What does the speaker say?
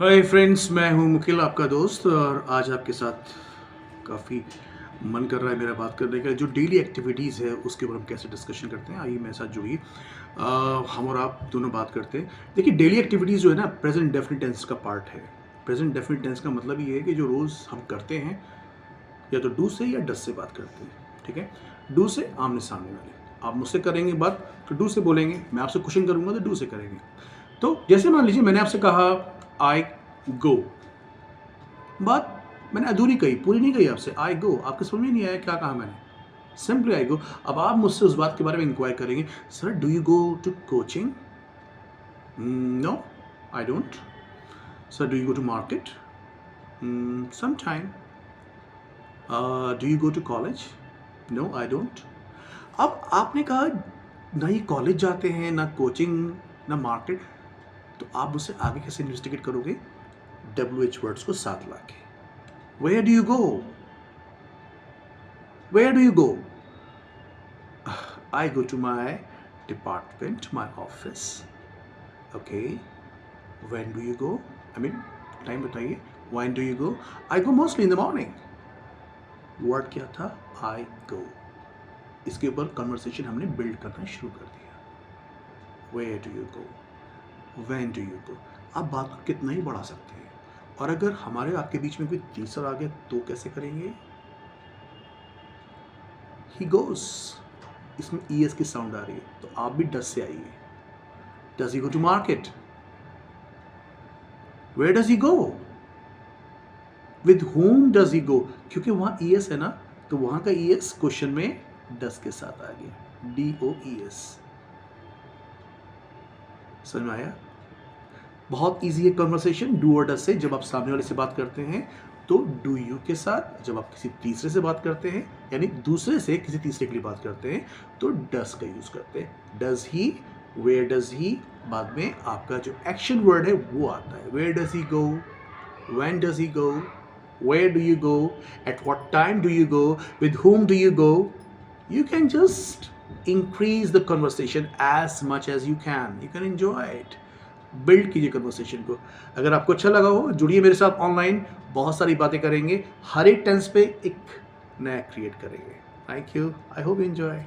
Hi friends, मैं हूं मुकिल, आपका दोस्त। और आज आपके साथ काफ़ी मन कर रहा है मेरा बात करने का। जो डेली एक्टिविटीज़ है उसके ऊपर हम कैसे डिस्कशन करते हैं, आइए मेरे साथ जुड़िए। हम और आप दोनों बात करते हैं। देखिए, डेली एक्टिविटीज़ जो है ना, प्रेजेंट डेफिनेट टेंस का पार्ट है। प्रेजेंट डेफिनेट टेंस का मतलब ये है कि जो रोज़ हम करते हैं, या तो डू से या डस से बात करते हैं। ठीक है, डू से आमने सामने वाले, आप मुझसे करेंगे बात तो डू से बोलेंगे, मैं आपसे क्वेश्चन करूंगा तो डू से करेंगे। तो जैसे मान लीजिए मैंने आपसे कहा आई गो, बात मैंने अधूरी कही, पूरी नहीं कही आपसे। आई गो, आपके समझ में नहीं आया क्या कहा मैंने? सिंपली आई गो। अब आप मुझसे उस बात के बारे में इंक्वायर करेंगे, sir do you go to coaching? No, I don't. Sir do you go to market? Some time. Do you go to college? No, I don't. अब आपने कहा ना ये कॉलेज जाते हैं, ना कोचिंग, ना मार्केट, तो आप मुझसे आगे कैसे इन्वेस्टिगेट करोगे? WH वर्ड्स को साथ लाके। Where do you go? Where do you go? I go to my department, my office. Okay. When do you go? I mean, time बताइए. When do you go? I go mostly in the morning. Word क्या था? I go. इसके ऊपर conversation हमने build करना शुरू कर दिया. Where do you go? When do you go? आप बात को कितना ही बढ़ा सकते हैं, और अगर हमारे आपके बीच में कोई तीसरा आ गया तो कैसे करेंगे? He goes. इसमें ES की साउंड आ रही है, तो आप भी डस से आइए. Does he go to market? Where does he go? With whom does he go? क्योंकि वहाँ ES है ना, तो वहाँ का ES क्वेश्चन में डस के साथ आ गया. DOES. समझ में आया? बहुत इजी है कन्वर्सेशन डू और डस से. जब आप सामने वाले से बात करते हैं तो डू यू के साथ, जब आप किसी तीसरे से बात करते हैं, यानी दूसरे से किसी तीसरे के लिए बात करते हैं, तो डस का यूज करते हैं. Does he, where does he, बाद में आपका जो एक्शन वर्ड है वो आता है. Where does he go, when does he go, where do you go, at what time do you go, with whom do you go. You can just increase the conversation as much as you can. You can enjoy it. Build कीजिए conversation को. अगर आपको अच्छा लगा हो, जुड़िए मेरे साथ ऑनलाइन. बहुत सारी बातें करेंगे, हर एक टेंस पे एक नया क्रिएट करेंगे. Thank you. I hope you enjoy.